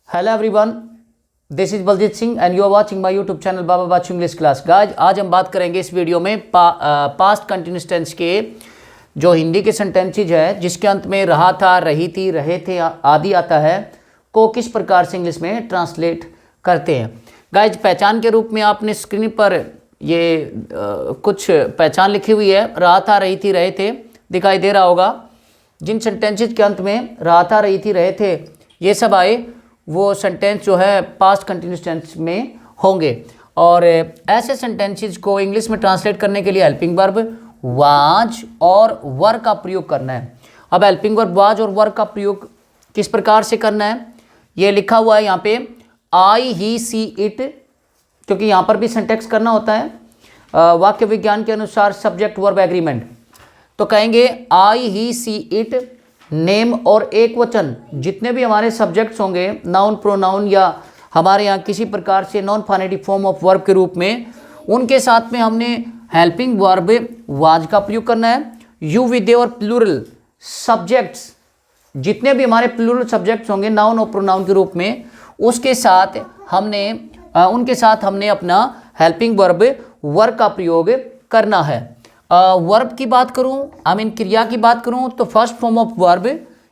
Hello everyone, this is Baljeet Singh and you are watching my YouTube channel Baba Bachu English class. Guys आज हम बात करेंगे इस वीडियो में पास्ट कंटिन्यूअस टेंस के जो हिंदी के सेंटेंसेज है जिसके अंत में रहा था, रही थी, रहे थे आदि आता है को किस प्रकार से इंग्लिश में ट्रांसलेट करते हैं। गाइज पहचान के रूप में आपने स्क्रीन पर ये कुछ पहचान लिखी हुई है। रहा था, रही थी, रहे थे दिखाई दे रहा होगा। जिन सेंटेंसेज के अंत में रहा था, रही थी, रहे थे ये सब आए वो सेंटेंस जो है पास्ट कंटिन्यूअस टेंस में होंगे। और ऐसे सेंटेंसेस को इंग्लिश में ट्रांसलेट करने के लिए हेल्पिंग वर्ब वाज और वर का प्रयोग करना है। अब हेल्पिंग वर्ब वाज और वर का प्रयोग किस प्रकार से करना है ये लिखा हुआ है यहाँ पे। आई ही सी इट, क्योंकि यहाँ पर भी सिंटैक्स करना होता है वाक्य विज्ञान के अनुसार सब्जेक्ट वर्ब एग्रीमेंट। तो कहेंगे आई ही सी इट, नेम और एक वचन जितने भी हमारे सब्जेक्ट्स होंगे, नाउन, प्रोनाउन या हमारे यहाँ किसी प्रकार से non phonetic form of verb के रूप में, उनके साथ में हमने हेल्पिंग वर्ब वाज का प्रयोग करना है। यू विद और प्लूरल सब्जेक्ट्स जितने भी हमारे प्लूरल सब्जेक्ट्स होंगे नाउन और प्रोनाउन के रूप में, उसके साथ हमने उनके साथ हमने अपना हेल्पिंग वर्ब वर का प्रयोग करना है। वर्ब की बात करूं, आई मीन क्रिया की बात करूं, तो फर्स्ट फॉर्म ऑफ वर्ब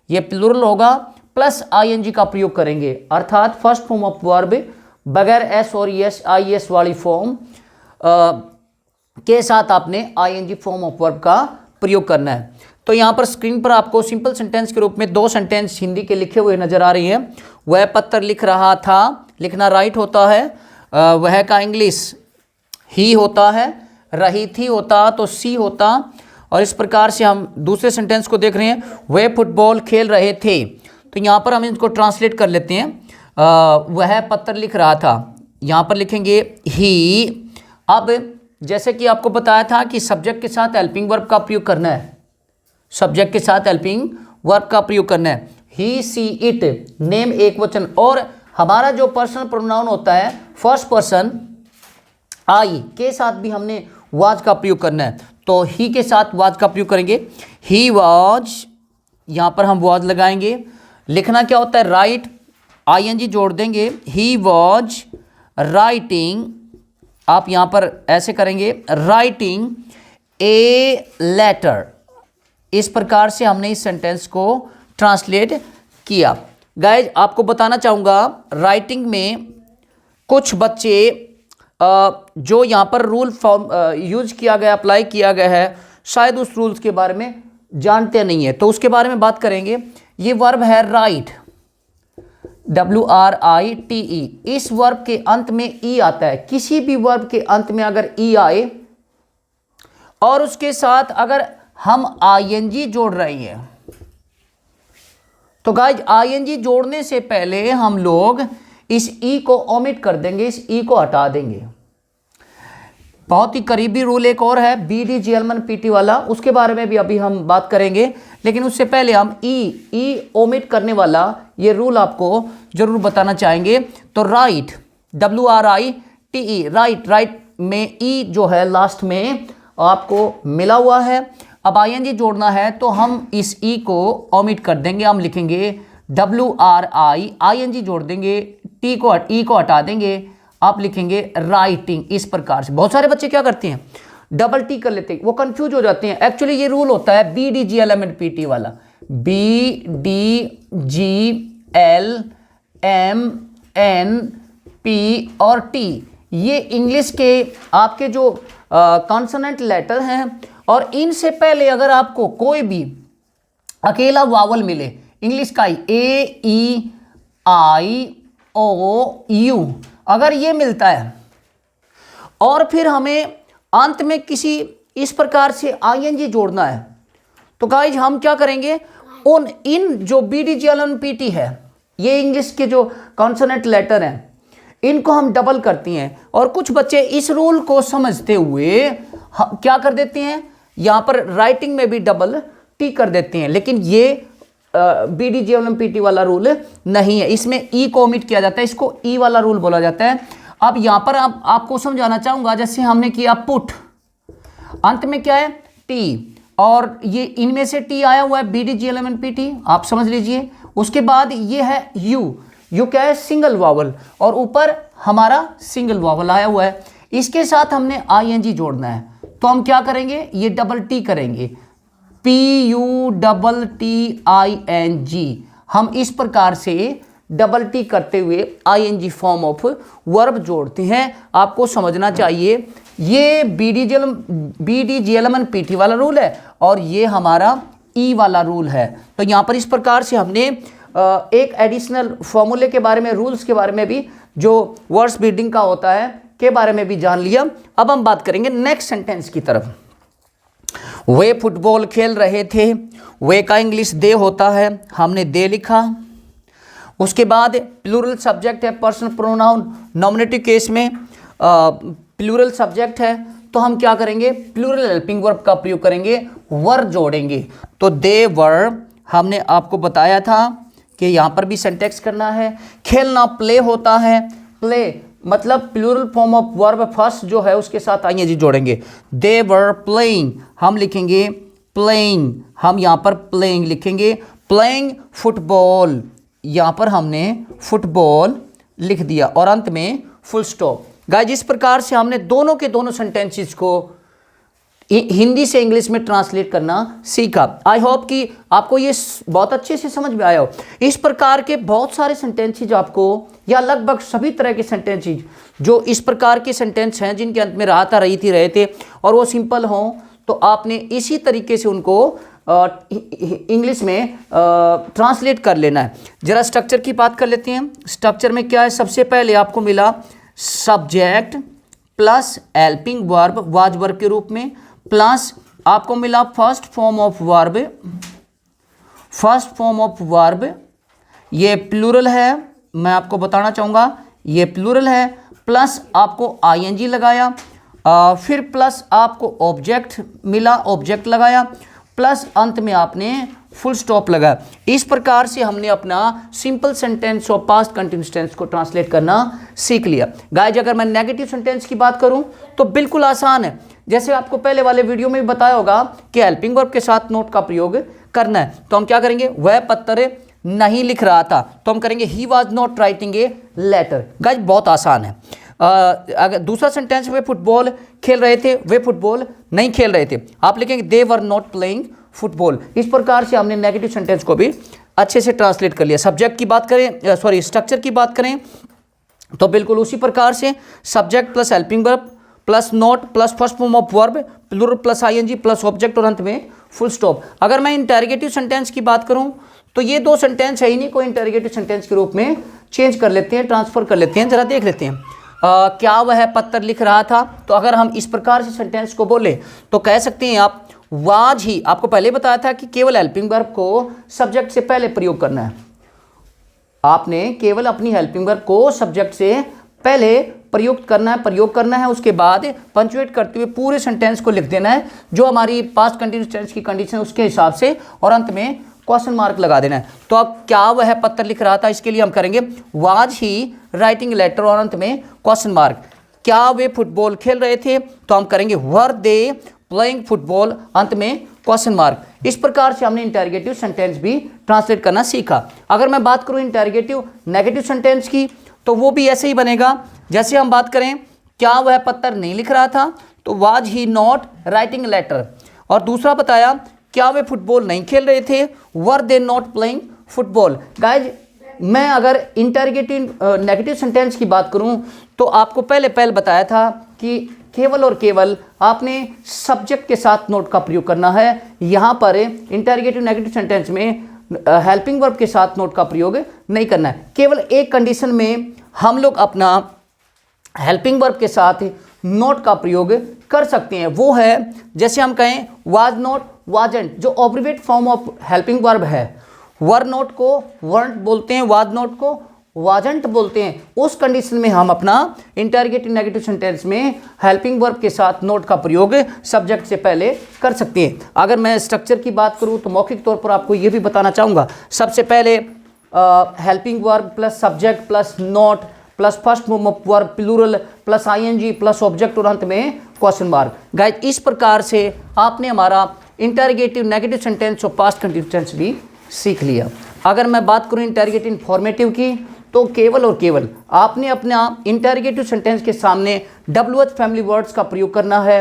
ये प्लूरल होगा प्लस आईएनजी का प्रयोग करेंगे। अर्थात फर्स्ट फॉर्म ऑफ वर्ब बगैर एस और एस आई एस वाली फॉर्म के साथ आपने आईएनजी फॉर्म ऑफ वर्ब का प्रयोग करना है। तो यहाँ पर स्क्रीन पर आपको सिंपल सेंटेंस के रूप में दो सेंटेंस हिंदी के लिखे हुए नजर आ रही हैं। वह पत्र लिख रहा था, लिखना राइट होता है, वह का इंग्लिश ही होता है, रही थी होता तो सी होता। और इस प्रकार से हम दूसरे सेंटेंस को देख रहे हैं, वह फुटबॉल खेल रहे थे। तो यहाँ पर हम इसको ट्रांसलेट कर लेते हैं। वह पत्र लिख रहा था, यहाँ पर लिखेंगे ही। अब जैसे कि आपको बताया था कि सब्जेक्ट के साथ हेल्पिंग वर्ब का प्रयोग करना है, सब्जेक्ट के साथ हेल्पिंग वर्ब का प्रयोग करना है। ही सी इट, नेम एक वचन, और हमारा जो पर्सनल प्रोनाउन होता है फर्स्ट पर्सन आई के साथ भी हमने वाज का प्रयोग करना है। तो ही के साथ वाज का प्रयोग करेंगे। ही वाज, यहाँ पर हम वाज लगाएंगे। लिखना क्या होता है, राइट, आईएनजी जोड़ देंगे। ही वाज राइटिंग, आप यहाँ पर ऐसे करेंगे, राइटिंग ए लेटर। इस प्रकार से हमने इस सेंटेंस को ट्रांसलेट किया। गाइज आपको बताना चाहूँगा, राइटिंग में कुछ बच्चे जो यहाँ पर रूल फॉर्म यूज किया गया, अप्लाई किया गया है, शायद उस रूल्स के बारे में जानते नहीं है, तो उसके बारे में बात करेंगे। ये वर्ब है राइट, WRITE। इस वर्ब के अंत में ई आता है। किसी भी वर्ब के अंत में अगर ई आए और उसके साथ अगर हम ING जोड़ रहे हैं, तो गाइज ING जोड़ने से पहले हम लोग इस ई को ओमिट कर देंगे, इस ई को हटा देंगे। बहुत ही करीबी रूल एक और है BDGLMNPT वाला, उसके बारे में भी अभी हम बात करेंगे, लेकिन उससे पहले हम ई ओमिट करने वाला ये रूल आपको जरूर बताना चाहेंगे। तो राइट, WRITE, राइट में ई जो है लास्ट में आपको मिला हुआ है। अब ING जोड़ना है तो हम इस ई को ओमिट कर देंगे, हम लिखेंगे WRI, ING जोड़ देंगे, ई को हटा देंगे, आप लिखेंगे राइटिंग। इस प्रकार से बहुत सारे बच्चे क्या करते हैं, डबल टी कर लेते हैं, वो कंफ्यूज हो जाते हैं। एक्चुअली ये रूल होता है BDGLMNPT वाला, BDGLMNP और टी, ये इंग्लिश के आपके जो कॉन्सोनेंट लेटर हैं, और इनसे पहले अगर आपको कोई भी अकेला वावल मिले इंग्लिश का ही, AEIOU, अगर ये मिलता है और फिर हमें अंत में किसी इस प्रकार से ING जोड़ना है, तो गाइज हम क्या करेंगे, इन जो BDGLMNPT है, ये इंग्लिश के जो कॉन्सोनेंट लेटर हैं, इनको हम डबल करती हैं। और कुछ बच्चे इस रूल को समझते हुए क्या कर देते हैं, यहाँ पर राइटिंग में भी डबल टी कर देते हैं, लेकिन ये BDGLMNPT वाला रूल नहीं है। इसमें ई को ओमिट किया जाता है, इसको ई वाला रूल बोला जाता है। अब यहाँ पर आपको समझाना चाहूँगा, जैसे हमने किया पुट, अंत में क्या है टी, और ये इनमें से टी आया हुआ है BDGLMNPT, आप समझ लीजिए। उसके बाद ये है यू, यू क्या है, सिंगल वावल, और ऊपर हमारा सिंगल वावल आया हुआ है। इसके साथ हमने आईएनजी जोड़ना है, तो हम क्या करेंगे, ये डबल टी करेंगे, PUTTING। हम इस प्रकार से डबल टी करते हुए आईएनजी फॉर्म ऑफ वर्ब जोड़ते हैं। आपको समझना चाहिए ये BDGLM एंड PT वाला रूल है और ये हमारा ई वाला रूल है। तो यहाँ पर इस प्रकार से हमने एक एडिशनल फॉर्मूले के बारे में, रूल्स के बारे में भी, जो वर्ड्स बिल्डिंग का होता है के बारे में भी जान लिया। अब हम बात करेंगे नेक्स्ट सेंटेंस की तरफ। वे फुटबॉल खेल रहे थे, वे का इंग्लिश दे होता है, हमने दे लिखा। उसके बाद प्लूरल सब्जेक्ट है, पर्सनल प्रोनाउन, नॉमिनेटिव केस में प्लूरल सब्जेक्ट है, तो हम क्या करेंगे, प्लूरल हेल्पिंग वर्ब का प्रयोग करेंगे, वर जोड़ेंगे। तो दे वर, हमने आपको बताया था कि यहाँ पर भी सिंटैक्स करना है। खेलना प्ले होता है, प्ले मतलब plural form of verb first जो है उसके साथ आईएनजी जोड़ेंगे। दे वर प्लेइंग, हम लिखेंगे प्लेइंग, हम यहाँ पर प्लेइंग लिखेंगे, प्लेइंग फुटबॉल, यहाँ पर हमने फुटबॉल लिख दिया और अंत में फुल स्टॉप। गाइस इस प्रकार से हमने दोनों के दोनों सेंटेंसेस को हिंदी से इंग्लिश में ट्रांसलेट करना सीखा। आई होप कि आपको ये बहुत अच्छे से समझ में आया हो। इस प्रकार के बहुत सारे सेंटेंसेज आपको, या लगभग सभी तरह के सेंटेंसेज जो इस प्रकार के सेंटेंस हैं जिनके अंत में रहा था, रही थी, रहे थे और वो सिंपल हों, तो आपने इसी तरीके से उनको इंग्लिश में ट्रांसलेट कर लेना है। जरा स्ट्रक्चर की बात कर लेते हैं। स्ट्रक्चर में क्या है, सबसे पहले आपको मिला subject plus helping verb was verb के रूप में, प्लस आपको मिला फर्स्ट फॉर्म ऑफ वर्ब, ये प्लूरल है, मैं आपको बताना चाहूँगा ये प्लूरल है, प्लस आपको आईएनजी लगाया, फिर प्लस आपको ऑब्जेक्ट मिला, ऑब्जेक्ट लगाया, प्लस अंत में आपने फुल स्टॉप लगाया। इस प्रकार से हमने अपना सिंपल सेंटेंस और पास्ट कंटिन्यूअस टेंस को ट्रांसलेट करना सीख लिया। गाइस अगर मैं नेगेटिव सेंटेंस की बात करूं तो बिल्कुल आसान है। जैसे आपको पहले वाले वीडियो में भी बताया होगा कि हेल्पिंग वर्ब के साथ नोट का प्रयोग करना है, तो हम क्या करेंगे, वह पत्र नहीं लिख रहा था, तो हम करेंगे he was not writing a letter. Guys बहुत आसान है। अगर दूसरा सेंटेंस, वे फुटबॉल खेल रहे थे, वे फुटबॉल नहीं खेल रहे थे, आप लिखेंगे दे वर नॉट प्लेइंग फुटबॉल। इस प्रकार से हमने नेगेटिव सेंटेंस को भी अच्छे से ट्रांसलेट कर लिया। सब्जेक्ट की बात करें, स्ट्रक्चर की बात करें तो बिल्कुल उसी प्रकार से subject plus helping verb plus not plus first form of verb plural plus ING plus object और अंत में फुल स्टॉप। अगर मैं इंटरोगेटिव सेंटेंस की बात करूं तो ये दो सेंटेंस है ही नहीं, कोई इंटरोगेटिव सेंटेंस के रूप में चेंज कर लेते हैं, ट्रांसफर कर लेते हैं। जरा देख लेते हैं। क्या वह पत्र लिख रहा था, तो अगर हम इस प्रकार से सेंटेंस को बोले तो कह सकते हैं आप वाज ही, आपको पहले बताया था कि केवल हेल्पिंग वर्ब को सब्जेक्ट से पहले प्रयोग करना है। आपने केवल अपनी हेल्पिंग वर्ब को सब्जेक्ट से पहले प्रयोग करना है, उसके बाद पंचुएट करते हुए पूरे सेंटेंस को लिख देना है जो हमारी पास्ट कंटिन्यूअस टेंस की कंडीशन उसके हिसाब से, और अंत में क्वेश्चन मार्क लगा देना है। तो अब क्या वह पत्र लिख रहा था, इसके लिए हम करेंगे वाज ही राइटिंग लेटर और अंत में क्वेश्चन मार्क। क्या वे फुटबॉल खेल रहे थे, तो हम करेंगे वर दे प्लेइंग फुटबॉल, अंत में क्वेश्चन मार्क। इस प्रकार से हमने इंटरोगेटिव सेंटेंस भी ट्रांसलेट करना सीखा। अगर मैं बात करूं इंटरोगेटिव नेगेटिव सेंटेंस की तो वो भी ऐसे ही बनेगा। जैसे हम बात करें क्या वह पत्र नहीं लिख रहा था, तो was he not writing letter, और दूसरा बताया क्या वे फुटबॉल नहीं खेल रहे थे, were they not playing football. Guys मैं अगर इंटरोगेटिव नेगेटिव सेंटेंस की बात करूं तो आपको पहले बताया था कि केवल और केवल आपने सब्जेक्ट के साथ नोट का प्रयोग करना है। यहाँ पर इंटरोगेटिव नेगेटिव सेंटेंस में हेल्पिंग वर्ब के साथ नोट का प्रयोग नहीं करना है। केवल एक कंडीशन में हम लोग अपना हेल्पिंग वर्ब के साथ नोट का प्रयोग कर सकते हैं, वो है जैसे हम कहें वाज नॉट वाजंट, जो ऑब्रिवेट फॉर्म ऑफ हेल्पिंग वर्ब है। वर नॉट को वर्ंट बोलते हैं, वाज नॉट को वाजंट बोलते हैं। उस कंडीशन में हम अपना इंटरोगेटिव नेगेटिव सेंटेंस में हेल्पिंग वर्ब के साथ नोट का प्रयोग सब्जेक्ट से पहले कर सकते हैं। अगर मैं स्ट्रक्चर की बात करूं तो मौखिक तौर पर आपको ये भी बताना चाहूँगा। सबसे पहले helping verb plus subject plus not plus first form of verb plural plus ING plus object और अंत में क्वेश्चन मार्क। गाइस इस प्रकार से आपने हमारा इंटरोगेटिव नेगेटिव सेंटेंस और पास्ट कंटिन्यूअस टेंस भी सीख लिया। अगर मैं बात करूं इंटरोगेटिव इंफॉर्मेटिव की तो केवल और केवल आपने अपना इंटरोगेटिव सेंटेंस के सामने WH फैमिली वर्ड्स का प्रयोग करना है।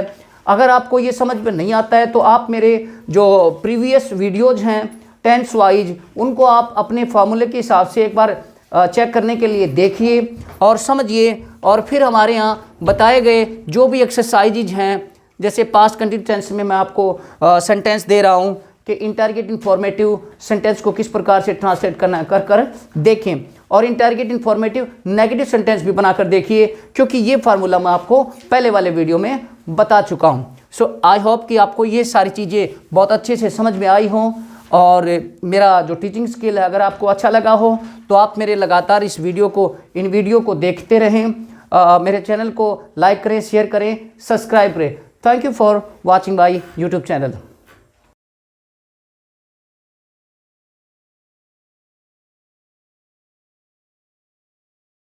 अगर आपको ये समझ में नहीं आता है तो आप मेरे जो प्रीवियस वीडियोज हैं टेंस वाइज, उनको आप अपने फार्मूले के हिसाब से एक बार चेक करने के लिए देखिए और समझिए, और फिर हमारे यहाँ बताए गए जो भी एक्सरसाइजेज हैं, जैसे पास्ट कंटिन्यूस टेंस में मैं आपको सेंटेंस दे रहा हूँ कि इंटरोगेटिव फॉर्मेटिव सेंटेंस को किस प्रकार से ट्रांसलेट करना है, कर देखें, और इंटरोगेटिव फॉर्मेटिव नेगेटिव सेंटेंस भी बनाकर देखिए, क्योंकि ये फार्मूला मैं आपको पहले वाले वीडियो में बता चुका हूँ। सो आई होप कि आपको ये सारी चीज़ें बहुत अच्छे से समझ में आई हों, और मेरा जो टीचिंग स्किल है अगर आपको अच्छा लगा हो तो आप मेरे लगातार इन वीडियो को देखते रहें। मेरे चैनल को लाइक करें, शेयर करें, सब्सक्राइब करें। Thank you for watching my YouTube channel.